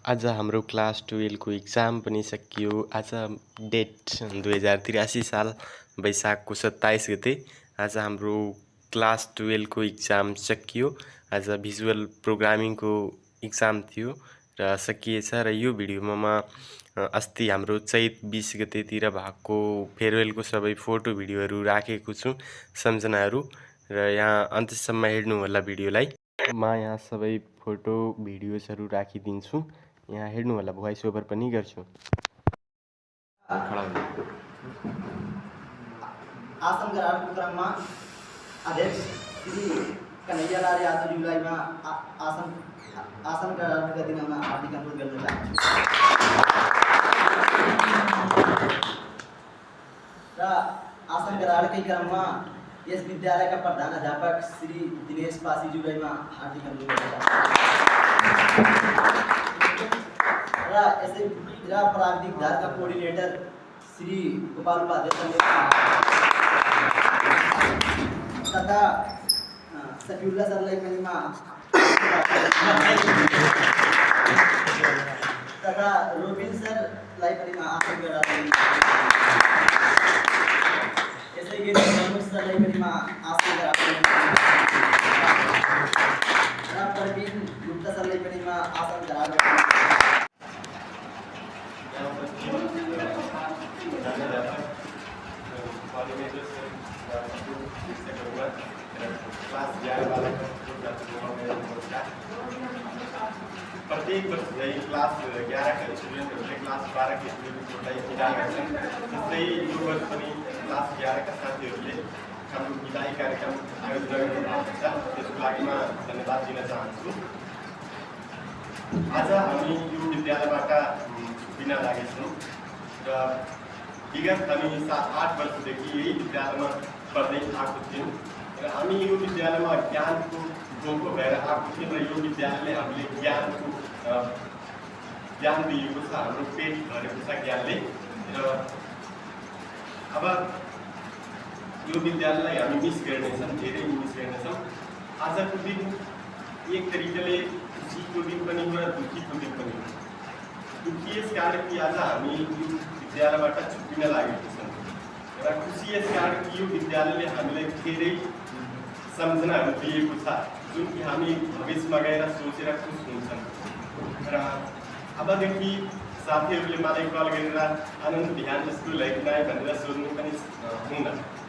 आज हाम्रो क्लास 12 को इक्जाम पनि सकियो। आज डेट 2083 साल वैशाखको 27 गते। आज हाम्रो क्लास 12 को इक्जाम सकियो। आज भिजुअल प्रोग्रामिङको इक्जाम थियो र सकिएछ। र यो भिडियोमा म अस्ति हाम्रो चैत 20 गतेतिर भएको फेयरवेलको सबै फोटो भिडियोहरू राखेको छु, सम्झनाहरू। र यहाँ अन्त्यसम्म हेर्नु होला भिडियोलाई। म यहाँ सबै फोटो भिडियोजहरू राखिदिन्छु। यहाँ हेर्नु होला, भोइस ओभर पनि गर्छु। आसन गराएको क्रममा अध्यक्ष श्री कन्हैयालाल यादवज्यूलाई म आसन गराएका दिनमा हार्दिक अनुरोध गर्न चाहन्छु। र आसन गराएकै क्रममा यस विद्यालयका प्रधान अध्यापक श्री दिनेश पासीज्यूलाई म हार्दिक अनुरोध गर्न चाहन्छु। र यसै प्राविधिक धारका कोअर्डिनेटर श्री गोपाल उपाध्याय तथा सफिउल्ला सरलाई पनि म तथा रोबिन सरलाई पनि म आसन गराउँछु। यसै गरी प्रमुख सरलाई पनि म आसन गराउँछु र प्रवीण गुप्ता सरलाई पनि म आसन गराउँछु। प्रत्येक वर्ष यही क्लास 11 का स्टुडेन्टहरूले क्लास 12 का स्टुडेन्टहरूलाई विदा गर्छन्। जस्तै यो वर्ष पनि क्लास 11 का साथीहरूले हाम्रो विदाई कार्यक्रम आयोजना गर्नुभएको छ। त्यसको लागि म धन्यवाद दिन चाहन्छु। आज हामी यो विद्यालयबाट छुट्टिन लागेछौँ र विगत हामी 7-8 वर्षदेखि यही विद्यालयमा पढ्दै आएको थियौँ र हामी यो विद्यालयमा ज्ञानको जोको भएर आएको थियौँ र यो विद्यालयले हामीले ज्ञान दिएको छ। हाम्रो पेट भरेको छ ज्ञानले। र अब यो विद्यालयलाई हामी मिस गर्नेछौँ, धेरै मिस गर्नेछौँ। आजको दिन एक तरिकाले खुसीको दिन पनि हो र दुःखीको दिन पनि हो। दुःखी यस कारण कि आज हामी यो विद्यालयबाट छुट्टिन लागेको छौँ र खुसी यस कारण कि यो विद्यालयले हामीलाई धेरै सम्झनाहरू दिएको छ, जुन कि हामी भविष्यमा गएर सोचेर खुस हुन्छौँ। र अबदेखि साथीहरूले मलाई कल गरेर आनन्द बिहान स्कुल है कि नै भनेर सोध्नु पनि हुन्न,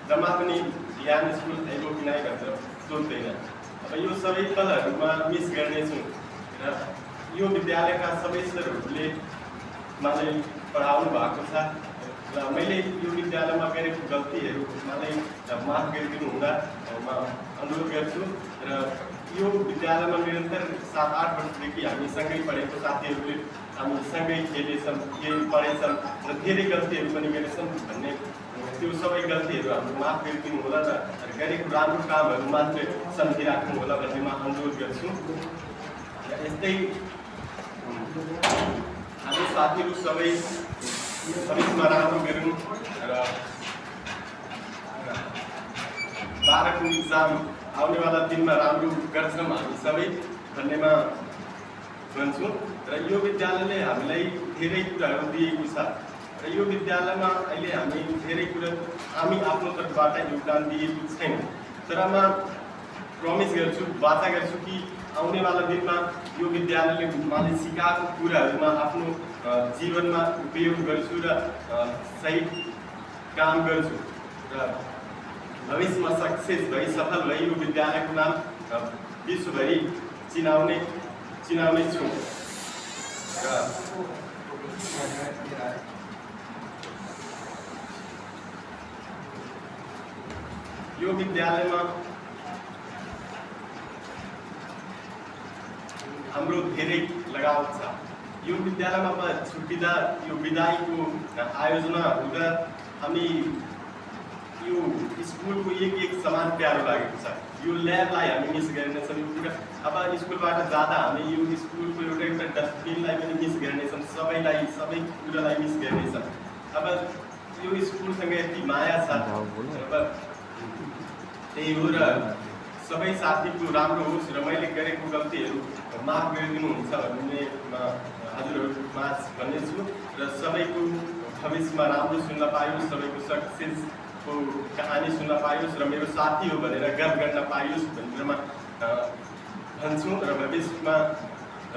जम्मा पनि बिहान स्कुल आइगयो कि नै भनेर सोध्दैन। अब यो सबै पलहरूमा मिस गर्नेछु र यो विद्यालयका सबै सरहरूले मलाई पढाउनु भएको छ र मैले यो विद्यालयमा गरेको गल्तीहरू मलाई माफ गरिदिनु हुँदा म अनुरोध गर्छु। र यो विद्यालयमा निरन्तर 7-8 वर्षदेखि हामी सँगै पढेको साथीहरूले हामी सँगै खेलेछौँ, पढेछौँ र धेरै गल्तीहरू पनि गरेछौँ भन्ने त्यो सबै गल्तीहरू हाम्रो माफ गरिदिनु होला र गरेको राम्रो कामहरू मात्रै सम्झिराख्नु होला भन्ने म अनुरोध गर्छु। यस्तै हामी साथीहरू सबै भविष्यमा राम्रो गरौँ र 12 को इक्जाम आउनेवाला दिनमा राम्रो गर्छौँ हामी सबै भन्ने म भन्छु। र यो विद्यालयले हामीलाई धेरै कुराहरू दिएको छ र यो विद्यालयमा अहिले हामी धेरै कुरा हामी आफ्नो तर्फबाट योगदान दिएको छैन। तर म प्रमिस गर्छु, वाचा गर्छु कि आउनेवाला दिनमा यो विद्यालयले मलाई सिकाएको कुराहरूमा आफ्नो जीवनमा उपयोग गर्छु र सही काम गर्छु र भविष्यमा सक्सेस भई सफल भई यो विद्यालयको नाम विश्वभरि चिनाउने छु। र यो विद्यालयमा हाम्रो धेरै लगाव छ। यो विद्यालयमा म छुट्टिँदा यो विदाईको आयोजना हुँदा हामी यो स्कुलको एक समान प्यारो लागेको छ। यो ल्याबलाई हामी मिस गर्नेछौँ। यो कुरा अब स्कुलबाट जाँदा हामी यो स्कुलको एउटा डस्टबिनलाई पनि मिस गर्नेछौँ, सबै कुरालाई मिस गर्नेछौँ। अब यो स्कुलसँग यति माया छ। अब त्यही हो र सबै साथीको राम्रो होस् र मैले गरेको गल्तीहरू माफ गरिदिनुहुन्छ भन्ने हजुर माझ भन्नेछु र सबैको भविष्यमा राम्रो सुन्न पाइयोस्, सबैको सक्सेसको कहानी सुन्न पाइयोस् र मेरो साथी हो भनेर गर्व गर्न पाइयोस् भनेर म भन्छु र भविष्यमा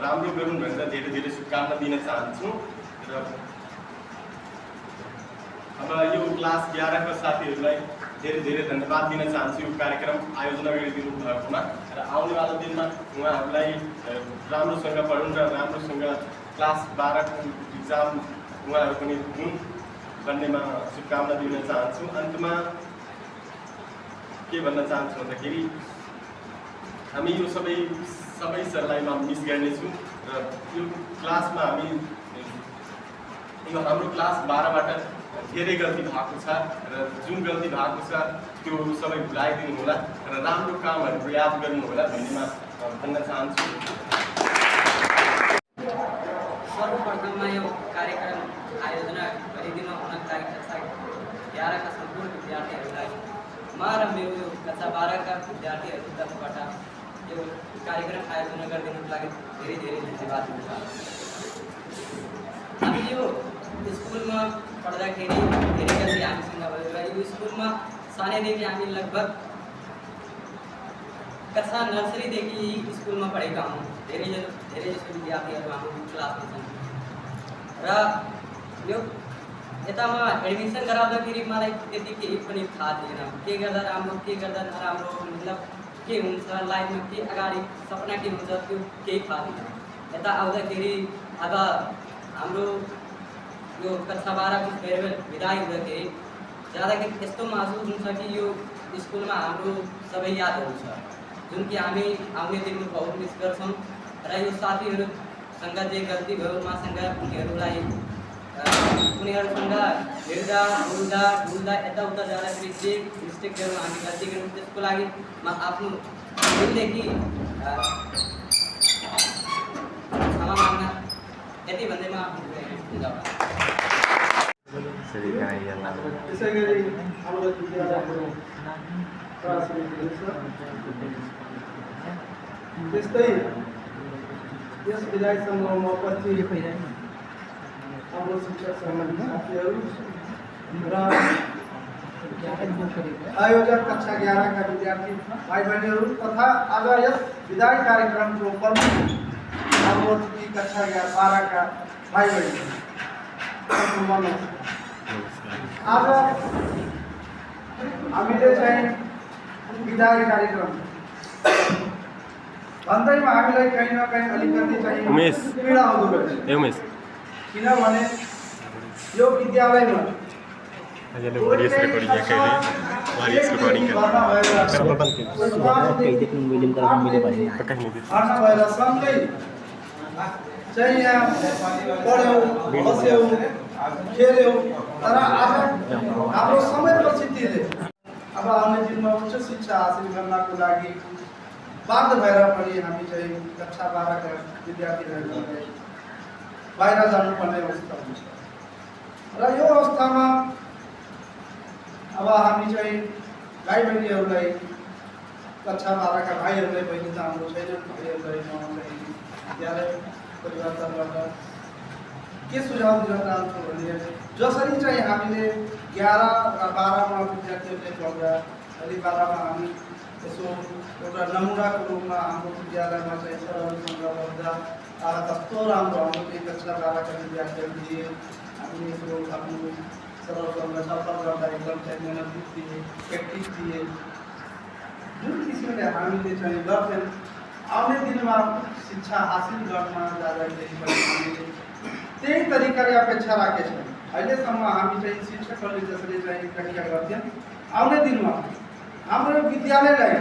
राम्रो गरौँ भनेर धेरै धेरै शुभकामना दिन चाहन्छु। र अब यो क्लास 11 का साथीहरूलाई धेरै धेरै धन्यवाद दिन चाहन्छु यो कार्यक्रम आयोजना गरिदिनु भएकोमा र आउनेवाला दिनमा उहाँहरूलाई राम्रोसँग पढुन् र राम्रोसँग क्लास 12 को इक्जाम उहाँहरू पनि दिउन् भन्नेमा शुभकामना दिन चाहन्छु। अन्तमा के भन्न चाहन्छु भन्दाखेरि हामी यो सबै सरलाई म मिस गर्नेछु र यो क्लासमा हामी यो हाम्रो क्लास 12 बाट धेरै गल्ती भएको छ र जुन गल्ती भएको छ त्यो सबै भुलाइदिनु होला र राम्रो कामहरू याद गर्नु होला भन्नेमा भन्न चाहन्छु। सर्वप्रथममा यो कार्यक्रम आयोजना गरिदिनु हुनका लागि कक्षा 11 का सम्पूर्ण विद्यार्थीहरूलाई म र मेरो यो कक्षा 12 का विद्यार्थीहरूको तर्फबाट यो कार्यक्रम आयोजना गरिदिनुको लागि धेरै धेरै धन्यवाद दिन चाहन्छु। हामी यो स्कुलमा पढ्दाखेरि धेरै गल्ती हामीसँग भयो र यो स्कुलमा सानैदेखि हामी लगभग कक्षा नर्सरीदेखि स्कुलमा पढेका हौँ। धेरै जसो विद्यार्थीहरू हाम्रो क्लासमा छन् र यो यतामा एडमिसन गराउँदाखेरि मलाई त्यति केही पनि थाहा थिएन, के गर्दा राम्रो के गर्दा नराम्रो, मतलब के हुन्छ लाइफमा, के अगाडि सपना के हुन्छ त्यो केही थाहा थिएन। यता आउँदाखेरि अब हाम्रो यो कक्षा 12 को फेयरवेल विदाई हुँदाखेरि जाँदाखेरि यस्तो महसुस हुन्छ कि यो स्कुलमा हाम्रो सबै यादहरू छ जुन कि हामी आउने दिनमा बहुत मिस गर्छौँ र यो साथीहरूसँग जे गल्ती भयो उहाँसँग उनीहरूसँग हिँड्दा डुल्दा यताउता जाँदाखेरि जे मिस्टेक गरौँ हामी गल्ती गरौँ त्यसको लागि म आफ्नो दिलदेखि क्षमा माग्न यति भन्दै म त्यसै गरी हाम्रो विद्यालयको त्यस्तै यस विदाई समूहमा उपस्थित हाम्रो शिक्षक साथीहरू र आयोजक कक्षा 11 का विद्यार्थी भाइ बहिनीहरू तथा आज यस विदाई कार्यक्रमको प्रमुख हाम्रो कक्षा 12 का भाइ बहिनी आज हामीले चाहिँ विदाई कार्यक्रम भन्दैमा हामीलाई कहीँ न कहीँ अलिकति चाहिँ पीडा आउँदो रहेछ। किनभने यो विद्यालयमा भएर सँगै चाहिँ यहाँ पढ्यौँ बस्यौँ खेल्यौँ तर आज हाम्रो समय परिस्थितिले अब आउने दिनमा उच्च शिक्षा हासिल गर्नको लागि बाध्य भएर पनि हामी चाहिँ कक्षा 12 का विद्यार्थीहरूलाई बाहिर जानुपर्ने अवस्था हुन्छ र यो अवस्थामा अब हामी चाहिँ भाइ बहिनीहरूलाई कक्षा 12 का भाइहरूलाई बहिनी त हाम्रो छैनन्, भाइहरूलाई म चाहिँ विद्यालय परिवारतर्फबाट के सुझाव दिन चाहन्छु भने जसरी चाहिँ हामीले 11 र 12 मा विद्यार्थीहरूले पढ्दा अलि 12 मा हामी यसो एउटा नमुनाको रूपमा हाम्रो विद्यालयमा चाहिँ सरहरूसँग पढ्दा कस्तो राम्रो हाम्रो कक्षा 12 का विद्यार्थीहरू थिए। हामीले यसो आफ्नो सरहरूसँग सफल गर्दा एकदम चाहिँ मेहनती थिए, एक्टिभ थिए। जुन किसिमले हामीले चाहिँ गर्थ्यौँ आउने दिनमा शिक्षा हासिल गर्न जाँदाखेरि पनि हामीले त्यही तरिकाले अपेक्षा राखेछौँ। अहिलेसम्म हामी चाहिँ शिक्षकहरूले जसरी चाहिँ व्याख्या गर्थ्यौँ आउने दिनमा हाम्रो विद्यालयलाई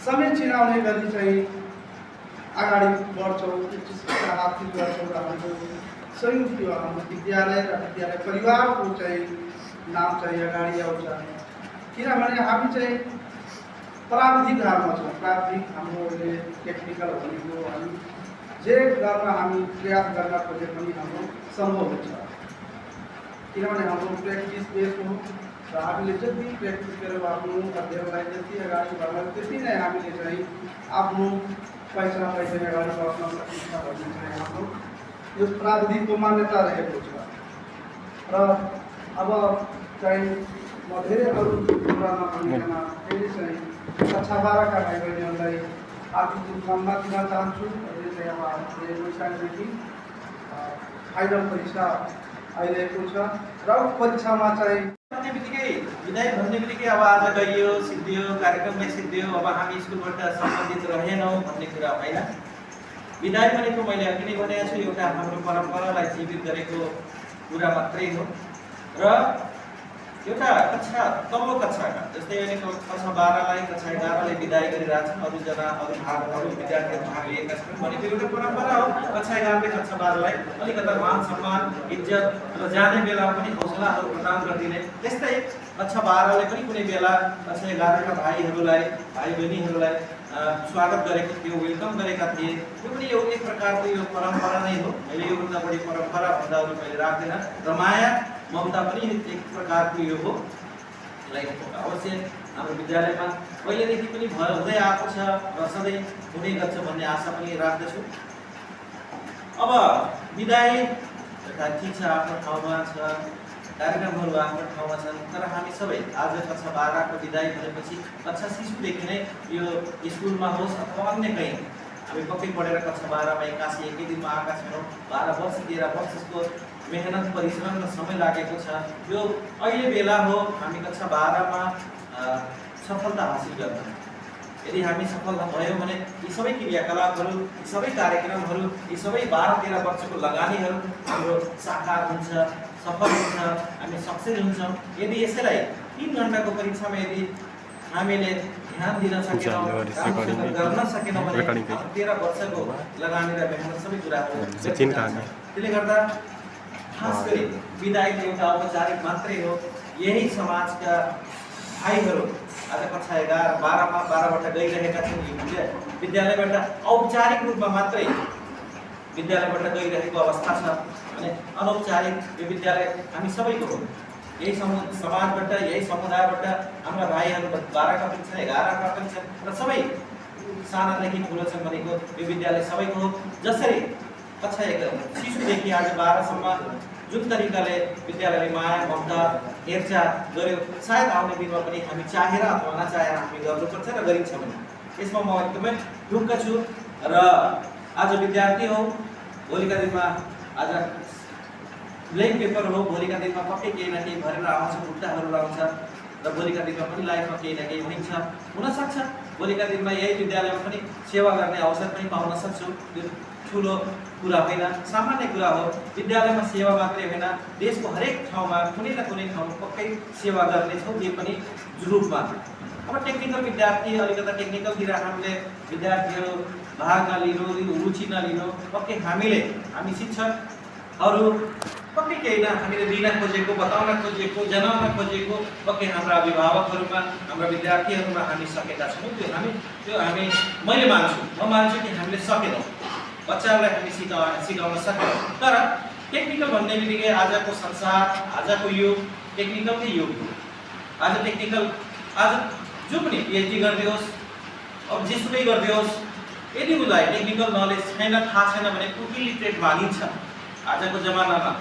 समय चिनाउने गरी चाहिँ अगाडि बढ्छौँ, उच्च शिक्षा हासिल गर्छौँ र हाम्रो संयुक्त हाम्रो विद्यालय र विद्यालय परिवारको चाहिँ नाम चाहिँ अगाडि आउँछ। किनभने हामी चाहिँ प्राविधिक धारमा छौँ, प्राविधिक हाम्रो टेक्निकल भनेको हामी जे गर्न हामी प्रयास गर्न खोजे पनि हाम्रो सम्भव हुन्छ। किनभने हाम्रो प्र्याक्टिस बेस हो र हामीले जति प्र्याक्टिस गरेर आफ्नो अध्ययनलाई जति अगाडि बढाउँ त्यति नै हामीले चाहिँ आफ्नो पैसा अगाडि बढ्न सकिन्छ भन्ने चाहिँ हाम्रो यो प्राविधिकको मान्यता रहेको छ र अब चाहिँ म धेरै अरू कुरा नभनिकन फेरि चाहिँ कक्षा 12 का भाइ बहिनीहरूलाई हार्दिक शुभकामना दिन चाहन्छु। यो चाहिँ अब हामीले वैशाखदेखि फाइनल परीक्षा आइरहेको छ र परीक्षामा चाहिँ भन्ने बित्तिकै विदाय भन्ने बित्तिकै अब आज गइयो सिद्धियो कार्यक्रममै सिद्धियो अब हामी स्कुलबाट सम्बन्धित रहेनौँ भन्ने कुरा होइन। विदाय भनेको मैले अघि नै भनेको छु एउटा हाम्रो परम्परालाई जीवित गरेको कुरा मात्रै हो र एउटा कक्षा तल्लो कक्षाका जस्तै अहिले कक्षा 12लाई कक्षा 11लाई विदाय गरिरहेछन् अरू विद्यार्थीहरू भाग लिएका छन् भनेको एउटा परम्परा हो। कक्षा 11ले कक्षा 12लाई अलिकता मान सम्मान इज्जत र जाने बेला पनि हौसलाहरू प्रदान गरिदिने त्यस्तै कक्षा 12ले पनि कुनै बेला कक्षा 11का भाइ बहिनीहरूलाई स्वागत गरेको थियो, वेलकम गरेका थिए। यो पनि एउटा एक प्रकारको यो परम्परा नै हो। मैले योभन्दा बढी परम्परा भन्दा अरू मैले राख्दैन र माया ममता पनि एक प्रकारको यो हो। अवश्य हाम्रो विद्यालयमा पहिलेदेखि पनि हुँदै आएको छ र सधैँ हुँदै गर्छ भन्ने आशा पनि राख्दछु। अब विदाय ठिक छ, आफ्नो ठाउँमा छ, कार्यक्रमहरू आफ्नो ठाउँमा छन्, तर हामी सबै आज कक्षा 12को विदाय भनेपछि कक्षा शिशुदेखि नै यो स्कुलमा होस् अथवा अन्य कहीँ हामी पक्कै पढेर कक्षा 12मा एक्कासी एकै दिनमा आएका छैनौँ। 12 वर्ष 13 वर्षको मेहनत परिश्रम र समय लागेको छ। यो अहिले बेला हो हामी कक्षा 12मा सफलता हासिल गर्न। यदि हामी सफल भयौँ भने यी सबै क्रियाकलापहरू, यी सबै कार्यक्रमहरू, यी सबै 12-13 वर्षको लगानीहरू हाम्रो साकार हुन्छ, सफल हुन्छ, हामी सक्सेस हुन्छौँ। यदि यसैलाई 3 घण्टाको परीक्षामा यदि हामीले ध्यान दिन सकेनौँ, गर्न सकेनौँ भने 13 वर्षको लगानी र मेहनत सबै कुराहरू त्यसले गर्दा खास गरी विदाय एउटा औपचारिक मात्रै हो। यही समाजका भाइहरू आज कक्षा 11-12मा 12बाट गइरहेका छन्। विद्यालयबाट औपचारिक रूपमा मात्रै विद्यालयबाट गइरहेको अवस्था छ भने अनौपचारिक यो विद्यालय हामी सबैको हो। यही समाजबाट यही समुदायबाट हाम्रा भाइहरू 12का पनि छन्, 11का पनि छन् र सबै सानादेखि ठुलो छन् भनेको यो विद्यालय सबैको हो। जसरी कक्षा 1 शिशुदेखि आज 12सम्म जुन तरिकाले विद्यालयले माया ममता हेरचाह गर्यो, सायद आउने दिनमा पनि हामी चाहेर अथवा नचाहेर हामी गर्नुपर्छ र गरिन्छ भने यसमा म एकदमै ढुक्क छु। र आज विद्यार्थी हो, भोलिका दिनमा आज ब्ल्याङ्क पेपर हो, भोलिका दिनमा पक्कै केही न केही भरेर आउँछ, खुट्टाहरू आउँछ र भोलिका दिनमा पनि लाइफमा केही न केही हुन्छ। हुनसक्छ भोलिका दिनमा यही विद्यालयमा पनि सेवा गर्ने अवसर पनि पाउन सक्छु। त्यो ठुलो कुरा होइन, सामान्य कुरा हो। विद्यालयमा सेवा मात्रै होइन, देशको हरेक ठाउँमा कुनै न कुनै ठाउँमा पक्कै सेवा गर्नेछौँ, जे पनि रूपमा। अब टेक्निकल विद्यार्थी अलिकता टेक्निकलतिर हामीले विद्यार्थीहरू भाग नलिनु, रुचि नलिनु, पक्कै हामी शिक्षकहरू पक्कै केही न हामीले दिन खोजेको, बताउन खोजेको, जनाउन खोजेको पक्कै हाम्रा अभिभावकहरूमा, हाम्रा विद्यार्थीहरूमा हामी सकेका छौँ। त्यो हामी मैले मान्छु कि हामीले सकेनौँ, बच्चाहरूलाई हामी सिकाउन सकेनौँ। तर टेक्निकल भन्ने बित्तिकै आजको संसार, आजको युग टेक्निकलकै युग हो। आज जो पनि पिएचडी गरिदियोस्, अब जेसुकै गरिदियोस्, यदि उसलाई टेक्निकल नलेज छैन, थाहा छैन भने ऊ इलिटरेट मानिन्छ। आजको जमानामा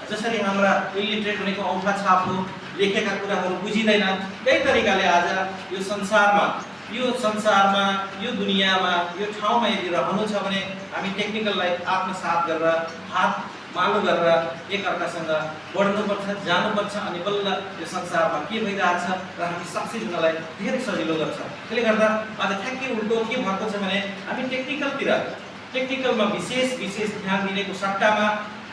जसरी हाम्रा इलिटरेट भनेको औँठा छाप हो, लेखेका कुराहरू बुझिँदैन, त्यही तरिकाले आज यो संसारमा, यो दुनियाँमा, यो ठाउँमा यदि रहनु छ भने हामी टेक्निकललाई आत्मसात गरेर, हात मालो गरेर एकअर्कासँग बढ्नुपर्छ, जानुपर्छ, अनि बल्ल यो संसारमा के भइरहेछ र हामी सक्सेस हुनलाई धेरै सजिलो गर्छ। त्यसले गर्दा आज ठ्याक्कै उल्टो के भएको छ भने हामी टेक्निकलमा विशेष ध्यान दिनेको सट्टामा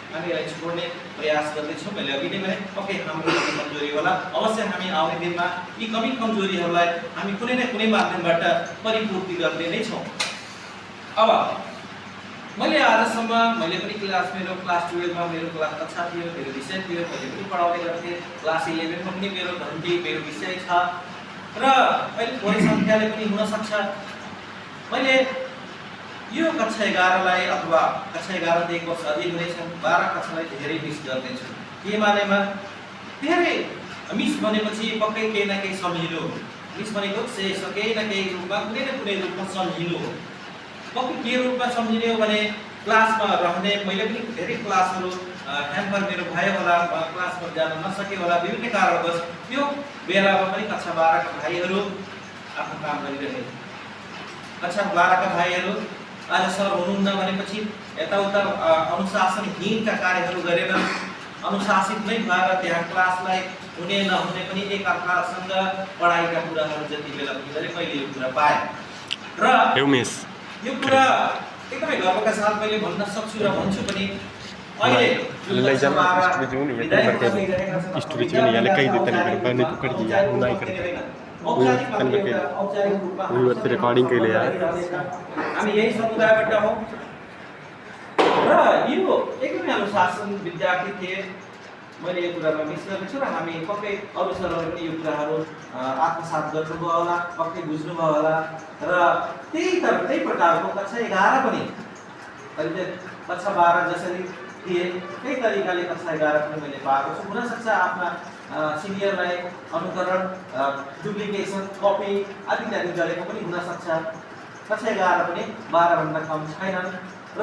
हामी यसलाई छोड्ने प्रयास गर्दैछौँ। मैले अघि नै भने पक्कै हाम्रो कमजोरी होला, अवश्य हामी आउने दिनमा यी कमी कमजोरीहरूलाई हामी कुनै न कुनै माध्यमबाट परिपूर्ति गर्ने नै छौँ। अब मैले आजसम्म मैले पनि मेरो क्लास 12मा मेरो क्लास कक्षा थियो, मेरो विषय थियो, मैले पनि पढाउने गर्थेँ। क्लास 11मा पनि मेरो विषय छ र अहिले थोरै सङ्ख्याले पनि हुनसक्छ मैले यो कक्षा 11लाई अथवा कक्षा 11 वर्ष अधिक हुनेछन्, 12 कक्षालाई धेरै मिस गर्नेछु। के मानेमा धेरै मिस भनेपछि पक्कै केही न केही सम्झिनु हो। मिस भनेको केही न केही रूपमा, कुनै न कुनै रूपमा सम्झिनु हो। पक्कै के रूपमा सम्झिने हो भने क्लासमा रहने मैले पनि धेरै क्लासहरू ह्याम्पर मेरो भयो होला, क्लासमा जान नसके होला, विभिन्न कारणवश त्यो बेलामा पनि कक्षा 12 का भाइहरू आफ्नो काम गरिरहे। कक्षा 12 का भाइहरू आज सर हुनुहुन्न भनेपछि यताउता अनुशासनहीनका कार्यहरू गरेर अनुशासित नै भएर त्यहाँ क्लासलाई हुने नहुने पनि एक अर्कासँग पढाइका कुराहरू जति बेला पनि गरे मैले यो कुरा पाएँ र यो कुरा एकदमै गर्वका साथ मैले भन्न सक्छु र भन्छु पनि। अहिले रिकॉर्डिंग के लिए यार हामी यही समुदायबाट हौँ र यो एकदमै अनुशासन विद्यार्थी थिए। मैले यो कुरामा मिस गरेको छु र हामी पक्कै अरू सरहरू पनि यो कुराहरू आत्मसात गर्नुभयो होला, पक्कै बुझ्नुभयो होला र त्यही प्रकारको कक्षा 11 पनि अहिले कक्षा 12 जसरी थिए त्यही तरिकाले कक्षा 11 पनि मैले पाएको छु। हुनसक्छ आफ्ना सिनियरलाई अनुकरण, डुप्लिकेसन, कपी आदि इत्यादि गरेको पनि हुनसक्छ। कक्षा 11 पनि 12 भन्दा कम छैनन् र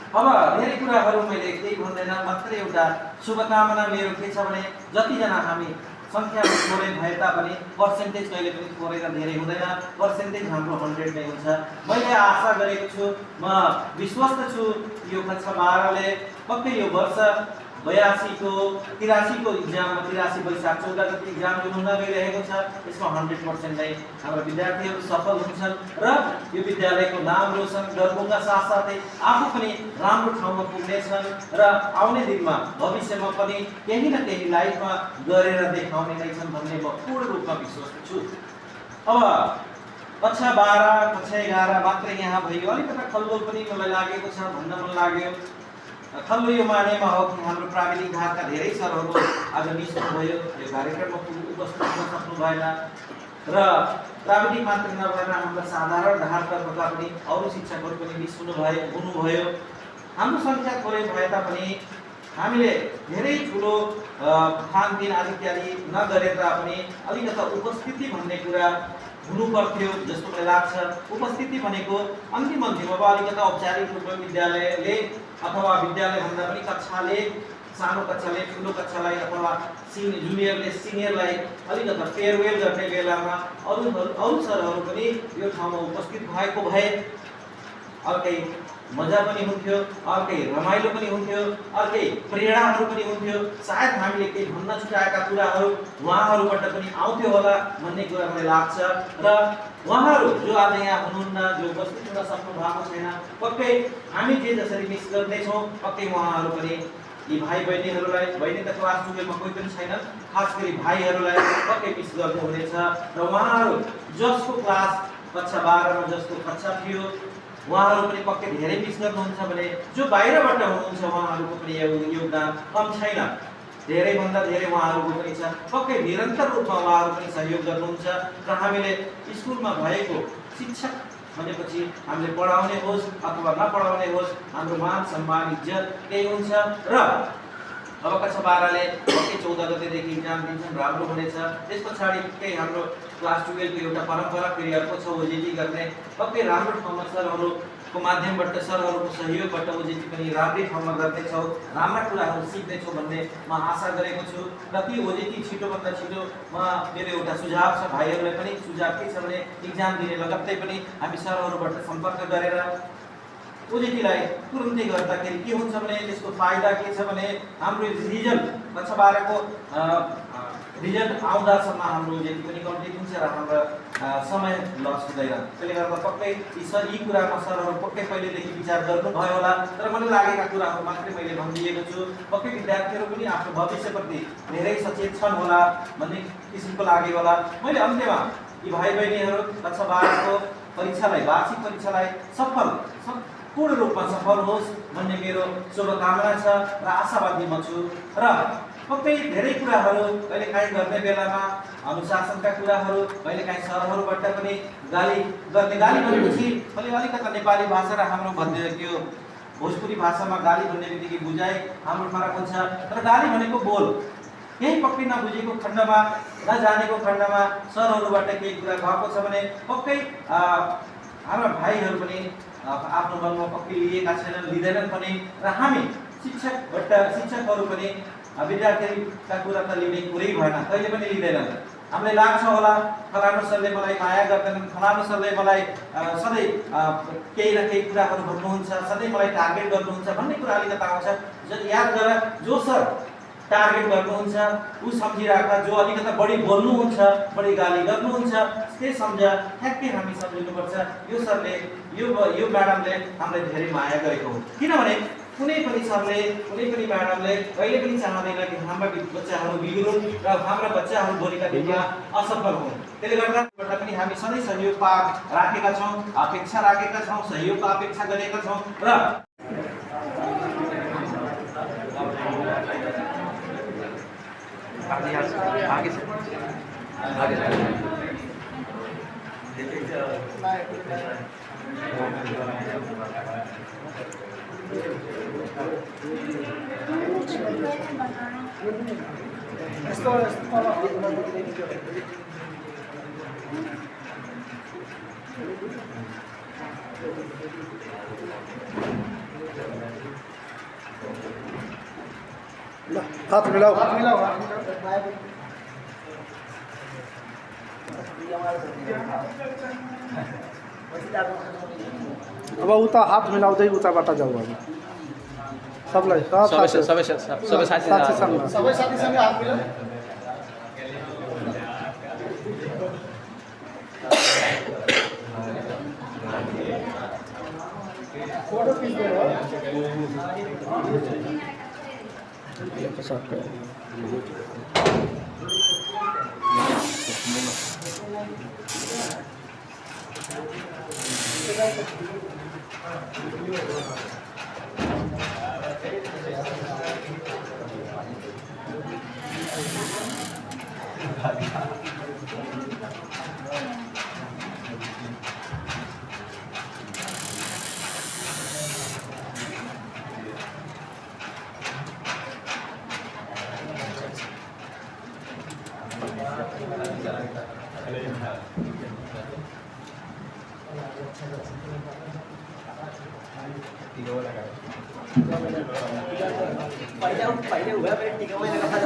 अब धेरै कुराहरू मैले केही भन्दैन, मात्र एउटा शुभकामना मेरो के छ भने जतिजना हामी सङ्ख्यामा थोरै भए तापनि पर्सेन्टेज कहिले पनि थोरै र धेरै हुँदैन, पर्सेन्टेज हाम्रो 100 नै हुन्छ। मैले आशा गरेको छु, म विश्वस्त छु यो कक्षा 12 ले पक्कै यो वर्ष 82 को 83 को इक्जाममा 83 वैशाख 14 गते इक्जाम जुन हुन गइरहेको छ यसमा 100% नै हाम्रो विद्यार्थीहरू सफल हुन्छन् र यो विद्यालयको नाम रोशन गर्नुका साथसाथै आफू पनि राम्रो ठाउँमा पुग्नेछन् र आउने दिनमा भविष्यमा पनि केही न केही लाइफमा गरेर देखाउने नै छन् भन्ने म पूर्ण रूपमा विश्वास छु। अब कक्षा 12 कक्षा 11 मात्र यहाँ भयो, अलिकति खलबल पनि मलाई लागेको छ, भन्न मन लाग्यो। खल्लो यो मानेमा हो कि हाम्रो प्राविधिक भागका धेरै सरहरू आज निस्कनुभयो, यो कार्यक्रममा उपस्थित हुन सक्नु भएन र प्राविधिक मात्र नभएर हाम्रो साधारण धारतर्फका पनि अरू शिक्षकहरू पनि निस्कनुभयो हुनुभयो। हाम्रो सङ्ख्या थोरै भए तापनि हामीले धेरै ठुलो खानपिन आदि इत्यादि नगरे तापनि अलिकता उपस्थिति भन्ने कुरा हुनु पर्थ्यो जस्तो मलाई लाग्छ। उपस्थिति भनेको अन्तिम अब अलिकता औपचारिक रूपमा विद्यालयले अथवा विद्यालय भन्दा पनि कक्षाले सानो कक्षाले ठुलो कक्षालाई अथवा जुनियरले सिनियरलाई अलिकता फेयरवेल गर्ने बेलामा अरू सरहरू पनि यो ठाउँमा उपस्थित भएको भए अर्कै मजा पनि हुन्थ्यो, अर्कै रमाइलो पनि हुन्थ्यो, अर्कै प्रेरणाहरू पनि हुन्थ्यो। सायद हामीले केही भन्न छुटाएका कुराहरू उहाँहरूबाट पनि आउँथ्यो होला भन्ने कुरा मलाई लाग्छ र उहाँहरू जो आज यहाँ हुनुहुन्न, जो उपस्थित हुन सक्नु भएको छैन, पक्कै हामी जे जसरी मिस गर्नेछौँ पक्कै उहाँहरू पनि यी भाइ बहिनीहरूलाई, बहिनी त क्लास 12 मा कोही पनि छैनन्, खास गरी भाइहरूलाई पक्कै मिस गर्नुहुनेछ र उहाँहरू जसको क्लास कक्षा 12 मा जसको कक्षा थियो उहाँहरू पनि पक्कै धेरै मिस गर्नुहुन्छ भने जो बाहिरबाट हुनुहुन्छ उहाँहरूको पनि योगदान कम छैन, धेरैभन्दा धेरै उहाँहरूको पनि छ। पक्कै निरन्तर रूपमा उहाँहरू पनि सहयोग गर्नुहुन्छ र हामीले स्कुलमा भएको शिक्षक भनेपछि हामीले पढाउने होस् अथवा नपढाउने होस् हाम्रो मान सम्मान इज्जत त्यही हुन्छ र अब कक्षा 12 ले पक्कै 14 गतेदेखि इक्जाम दिन्छन्, राम्रो हुनेछ। त्यस पछाडि केही हाम्रो क्लास 12 को एउटा परम्परा फेरि अर्को छ ओजेटी गर्ने, पक्कै राम्रो ठाउँमा सरहरूको माध्यमबाट सरहरूको सहयोगबाट ओजेटी पनि राम्रै ठाउँमा गर्नेछौँ, राम्रा कुराहरू सिक्नेछौँ भन्ने म आशा गरेको छु र ती ओजेटी छिटोभन्दा छिटो मेरो एउटा सुझाव छ भाइहरूलाई पनि सुझाव के छ भने इक्जाम दिने लगत्तै पनि हामी सरहरूबाट सम्पर्क गरेर ओजेटीलाई तुरुन्तै गर्दाखेरि के हुन्छ भने त्यसको फाइदा के छ भने हाम्रो रिजल्ट कक्षा 12 को रिजल्ट आउँदासम्म हाम्रो ओजेटी पनि कम्प्लिट हुन्छ र हाम्रो समय लस हुँदैन। त्यसले गर्दा पक्कै यी कुरामा सरहरू पक्कै पहिलेदेखि विचार गर्नुभयो होला, तर मलाई लागेका कुराहरू मात्रै मैले भनिदिएको छु। पक्कै विद्यार्थीहरू पनि आफ्नो भविष्यप्रति धेरै सचेत छन् होला भन्ने किसिमको लाग्यो होला। मैले अन्त्यमा यी भाइ बहिनीहरू कक्षा 12 को परीक्षालाई वार्षिक परीक्षालाई पूर्ण रूपमा सफल होस् भन्ने मेरो शुभकामना छ र आशावादी म छु र पक्कै धेरै कुराहरू कहिलेकाहीँ गर्ने बेलामा अनुशासनका कुराहरू कहिलेकाहीँ सरहरूबाट पनि गाली भनेपछि अलिकता नेपाली भाषा र हाम्रो त्यो भोजपुरी भाषामा गाली भन्ने बित्तिकै बुझाइ हाम्रो फरक हुन्छ, तर गाली भनेको बोल केही पक्कै नबुझेको खण्डमा नजानेको खण्डमा सरहरूबाट केही कुरा भएको छ भने पक्कै हाम्रा भाइहरू पनि आफ्नो मनमा पक्कै लिएका छैनन्, लिँदैनन् पनि। र हामी शिक्षकहरू पनि विद्यार्थीका कुरा त लिने कुरै भएन, कहिले पनि लिँदैनन्। हामीलाई लाग्छ होला फलानु सरले मलाई माया गर्दैनन्, फलानु सरले मलाई सधैँ केही न केही कुराहरू भन्नुहुन्छ, सधैँ मलाई टार्गेट गर्नुहुन्छ भन्ने कुरा अलिकति आउँछ। याद गर, जो सर टार्गेट गर्नुहुन्छ ऊ सम्झिराख, जो अलिकति बढी बोल्नुहुन्छ, बढी गाली गर्नुहुन्छ, त्यही सम्झ। ठ्याक्कै हामी सम्झिनुपर्छ यो सरले, यो म्याडमले हामीलाई धेरै माया गरेको हो। किनभने कुनै पनि सरले, कुनै पनि म्याडमले कहिले पनि चाहँदैन कि हाम्रा बच्चाहरू बिग्रुन् र हाम्रा बच्चाहरू भोलिका दिनमा असफल हुन्। त्यसले गर्दा पनि हामी सधैँ सहयोगको राखेका छौँ, अपेक्षा राखेका छौँ, सहयोगको अपेक्षा गरेका छौँ। र हात मिलाऊ। अब उता हात मिलाउँदै उताबाट जाऊ। अब सबलाई सबै साथीसँग हात मिलाऊ। फोटो खिच्दै हो। पहिले हुआ फिर टिका मैंने कहा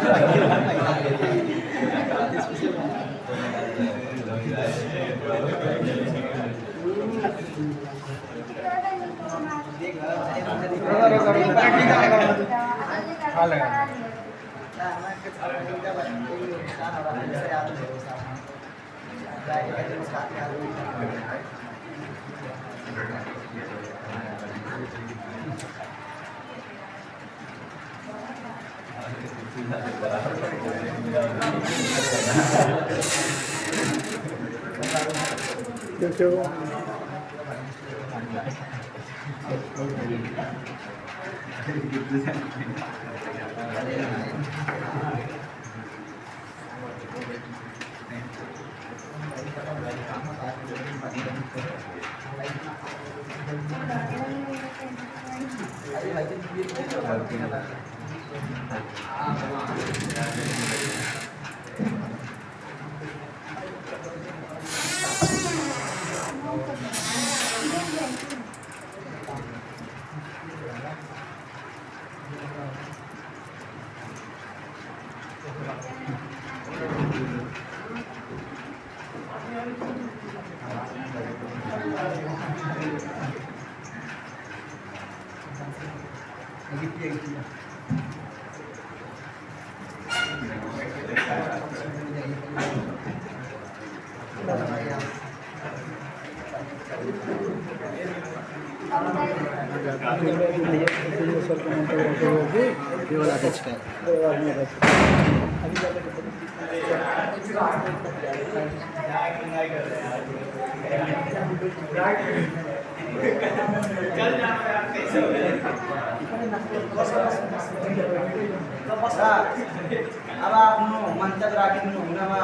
अब आफ्नो मन्तव्य राखिदिनु हुनमा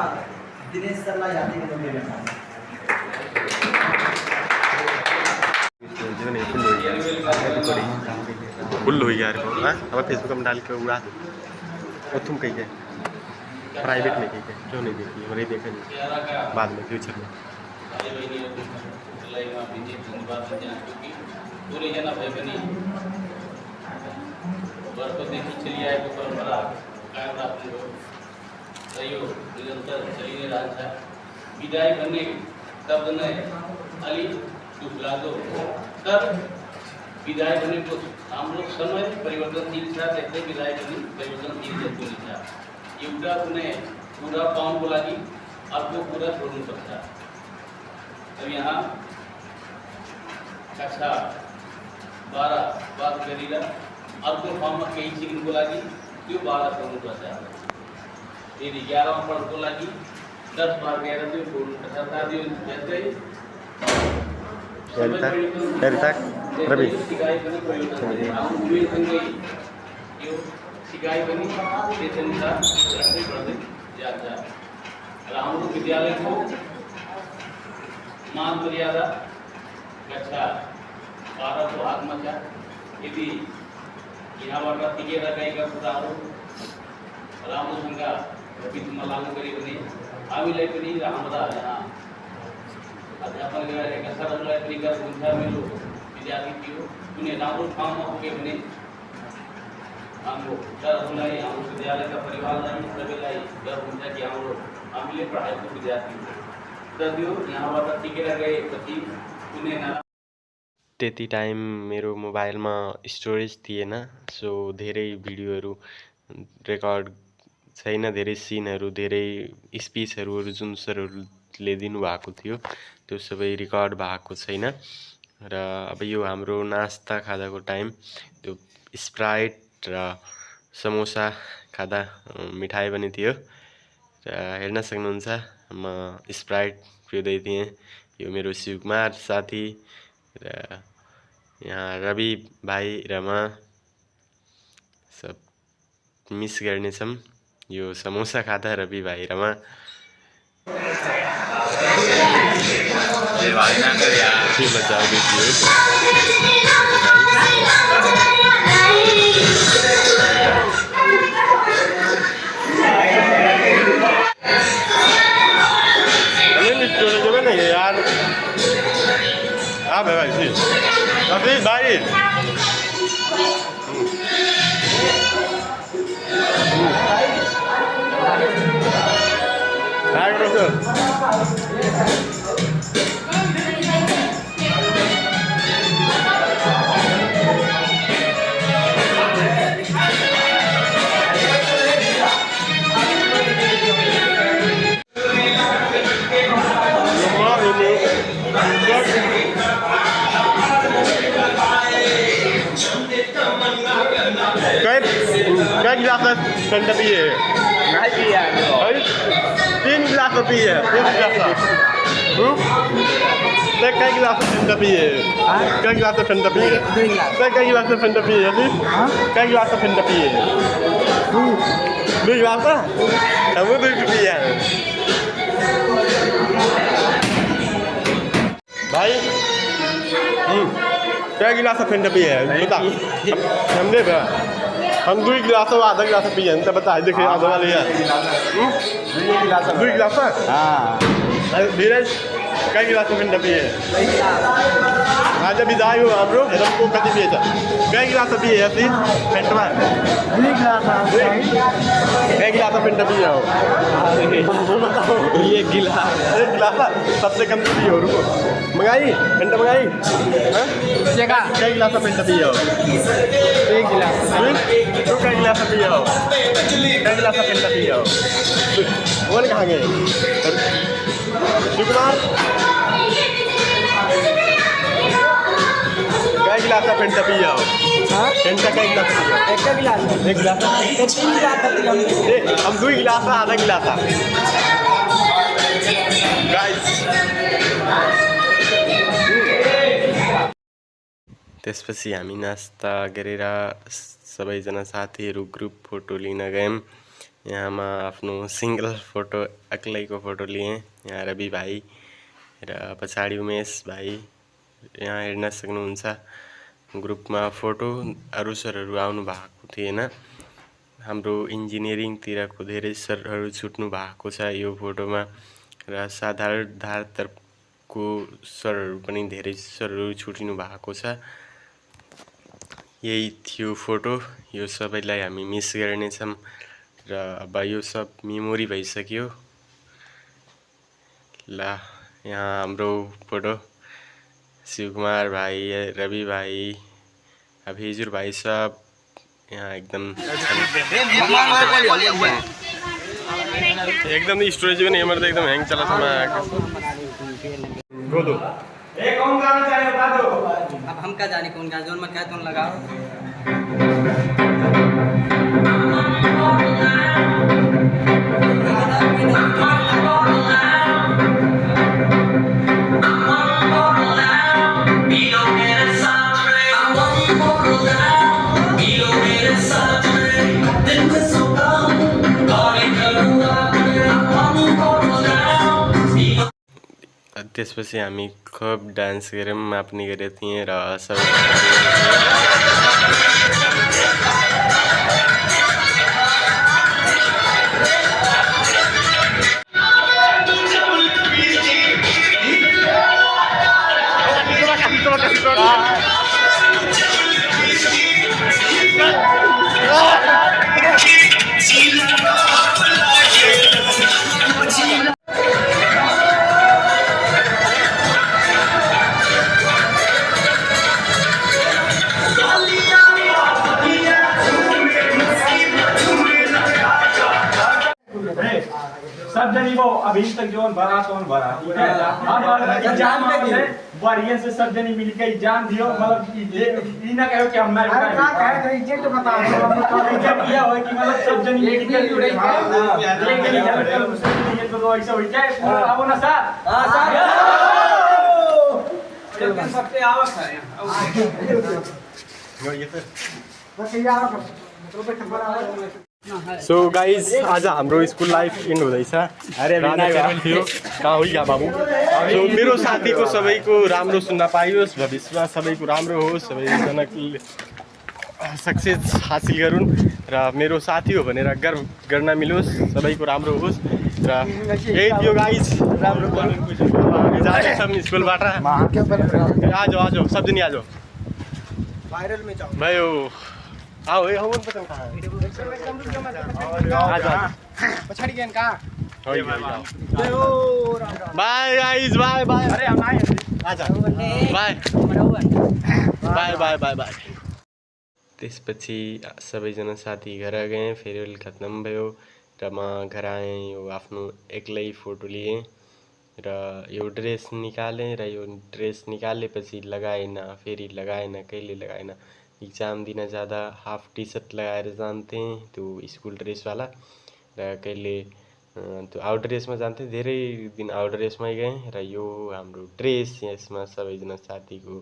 दिनेश सरलाई हार्दिक धन्यवाद। फुल हो यार वो। हाँ अब फेसबुक में डाल के उड़ा दो। और तुम कहीं गए प्राइवेट में कहीं गए क्यों नहीं देखी और नहीं देखा नहीं बाद में फ्यूचर में। थोरैजना भए पनि वर्षदेखि चलिआएको परम्परा कायम राख्नुभयो र यो निरन्तर चलि नै रहन्छ। विदाई भन्ने शब्द नै अलि दुःखलाग्दो हो, तर विदाई भनेको हाम्रो समय परिवर्तनशील छ, त्यस्तै विदाई पनि परिवर्तनशील हुने छ। एउटा कुनै कुरा पाउनको लागि अर्को कुरा छोड्नुपर्छ। अब यहाँ कक्षा 12 पास गरेर अर्को ठाउँमा केही सिक्नुको लागि त्यो 12 छोड्नुपर्छ। यदि 11औं पढ्नुको लागि 10 बार गएर त्यो छोड्नुपर्छ। अर्थात् यो जस्तै सिकाइ पनि परिवर्तन सँगै यो सिकाइ पनि त्यसअनुसार बढ्दै बढ्दै जान्छ। र हाम्रो विद्यालयको मान मर्यादा कक्षा 12 को हातमा छ। यदि यहाँबाट टिकेर गएका कुराहरू राम्रोसँग बिचमा लागू गऱ्यो भने हामीलाई पनि र हाम्रा यहाँ अध्यापन गरिरहेका सरहरूलाई पनि गर्व हुन्छ। मेरो विद्यार्थी थियो कुनै राम्रो ठाउँमा पुग्यो भने हाम्रो सरहरूलाई, हाम्रो विद्यालयका परिवारलाई सबैलाई गर्व हुन्छ कि हामीले पढाएको विद्यार्थी हो। र त्यो यहाँबाट टिकेर गएपछि कुनै त्यति टाइम मेरो मोबाइलमा स्टोरेज थिएन, सो धेरै भिडियोहरू रेकर्ड छैन, धेरै सिनहरू, धेरै स्पिचहरू जुन सरहरूले दिनुभएको थियो त्यो सबै रेकर्ड भएको छैन। र अब यो हाम्रो नास्ता खाँदाको टाइम, त्यो स्प्राइट र समोसा खाँदा मिठाई पनि थियो। र हेर्न सक्नुहुन्छ म स्प्राइट पिउँदै थिएँ। यो मेरो शिवकुमार साथी र यहाँ रवि भाइ र म सब मिस गर्नेछौँ यो समोसा खाँदा रवि भाइ र म। यार आप भाई जी अभी भाई Cái गिलास ठंडा पिए नहीं पिया है 3 गिलास पिए 3 गिलास cái गिलास ठंडा पिए cái गिलास ठंडा पिए cái गिलास ठंडा पिए अभी cái गिलास ठंडा पिए 2 गिलास हम 2 पिए भाई क्या गिलास ठंडा पिए बता हम दे हम 2 गिलास और आधा गिलास पिए तो बता देखिए आधा वाले यार 2 गिलास हाँ धीरज क्या गिलास ठंडा पिए आज विदाई हो हम लोग हमको कति पिए था क्या गिलास पिए ऐसी फेंटवा 2 गिलास क्या गिलास फेंटा पिए हो बताओ ये गिलास 1 गिलास सबसे कम तो पिए हो रुको मंगाई फेंटा मंगाई क्या गिलास फेंटा पिए हो 1 गिलास तो क्या गिलास पिए हो क्या गिलास फेंटा पिए हो वो कहाँ गए शिवकुमार क्या गिलास फेंटा पिए हो फेंटा क्या गिलास एक गिलास 3 गिलास हम 2 गिलास आधा गिलास गाइस त्यसपछि हामी नास्ता गरेर सबैजना साथीहरू ग्रुप फोटो लिन गयौँ। यहाँमा आफ्नो सिंगल फोटो एक्लैको फोटो लिए। यहाँ रवि भाइ र पछाडि उमेश भाइ यहाँ हेर्न सक्नुहुन्छ ग्रुपमा फोटो। अरू सरहरू आउनु भएको थिएन। हाम्रो इन्जिनियरिङतिरको धेरै सरहरू छुट्नु भएको छ यो फोटोमा र साधारण धारतर्फको सरहरू पनि धेरै सरहरू छुटिनु भएको छ। यही थियो फोटो। यो सबैलाई हामी मिस गर्नेछौँ र अब यो सब मेमोरी भइसक्यो। ल यहाँ हाम्रो फोटो शिवकुमार भाइ, रवि भाइ, अभिजुर भाइ सब यहाँ एकदम स्टोरेज पनि यहाँ एकदम ह्याङ चलाउँछ। गोदो कौन गाना चाहिए बता दो। अब हम क्या जाने कौन गाना, जोन में क्या तुम लगाओ। त्यसपछि हामी खूब डान्स गऱ्यौँ, आफ्नै गरेको थिएँ र सबै सब जनी वो अभी तक जो भरा तो भरा, ठीक है। अब एग्जाम में बढ़िया से सब जनी मिलके एग्जाम दियो, मतलब ये ना कहो कि हमारे अरे का कहे तो एग्जैक्ट बता दो। एग्जाम किया हो कि मतलब सब जनी मिलके जुड़े हैं, ये तो ऐसा हो जाए। आओ ना सर। हाँ सर। सबसे आवक है सो गाइज आज हाम्रो स्कुल लाइफ एन्ड हुँदैछ। थियो कहाँ हो या बाबु। सो मेरो साथीको सबैको राम्रो सुन्न पाइयोस्, भविष्यमा सबैको राम्रो होस्, सबैजनाले सक्सेस हासिल गरून् र मेरो साथी हो भनेर गर्व गर्न मिलोस्, सबैको राम्रो होस् र यही थियो गाइज। राम्रो जाँदैछौँ स्कुलबाट। आज आज सबजना आज वायरल में जाओ भयो। आओ ए हम पतंग कहाँ है? पछाड़ी गए का बाय गाइस, बाय बाय। अरे हम आए आजा bye bye bye bye bye. त्यसपछि सबैजना साथी घर गए, फेयरवेल खत्म भयो र म घर आएँ। यो आफ्नो एक्लै फोटो लिएँ र यो ड्रेस निकालेँ र यो ड्रेस निकालेपछि लगाएन, फेरि लगाएन, कहिले लगाएन। इक्जाम दिन जाँदा हाफ टी सर्ट लगाएर जान्थेँ, त्यो स्कुल ड्रेसवाला, र कहिले त्यो आउट ड्रेसमा जान्थेँ। धेरै दिन आउट ड्रेसमै गएँ र यो हाम्रो ड्रेस, यसमा सबैजना साथीको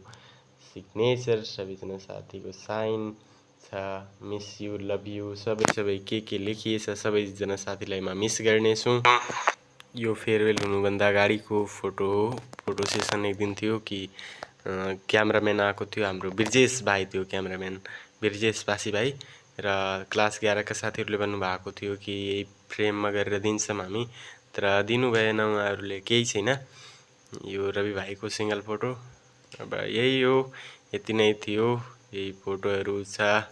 सिग्नेचर, सबैजना साथीको साइन छ। मिस यु, लभ यु, सबै के लेखिएछ। सबैजना साथीलाई म मिस गर्नेछु। यो फेयरवेल हुनुभन्दा अगाडिको फोटो हो। फोटो सेसन एक दिन थियो कि क्यामराम्यान आएको थियो, हाम्रो ब्रिजेश भाइ थियो क्यामराम्यान, ब्रिजेश बासी भाइ। र क्लास 11 का साथीहरूले भन्नुभएको थियो कि यही फ्रेममा गरेर दिन्छौँ हामी, तर दिनु भएन उहाँहरूले, केही छैन। यो रवि भाइको सिङ्गल फोटो। अब यही हो, यति नै थियो। यही फोटोहरू छ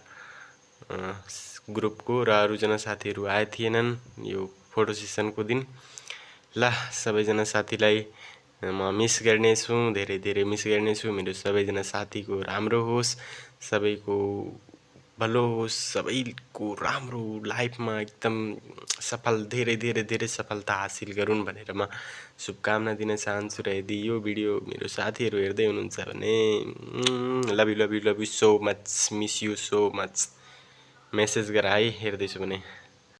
ग्रुपको, र अरूजना साथीहरू आए थिएनन् यो फोटो सेसनको दिन। ल सबैजना साथीलाई म मिस गर्नेछु, धेरै धेरै मिस गर्नेछु। मेरो सबैजना साथीको राम्रो होस्, सबैको भलो होस्, सबैको राम्रो लाइफमा एकदम सफल, धेरै धेरै धेरै सफलता हासिल गरून् भनेर म शुभकामना दिन चाहन्छु। र यदि यो भिडियो मेरो साथीहरू हेर्दै हुनुहुन्छ भने love you so much, miss you so much. Message गर है हेर्दैछु भने।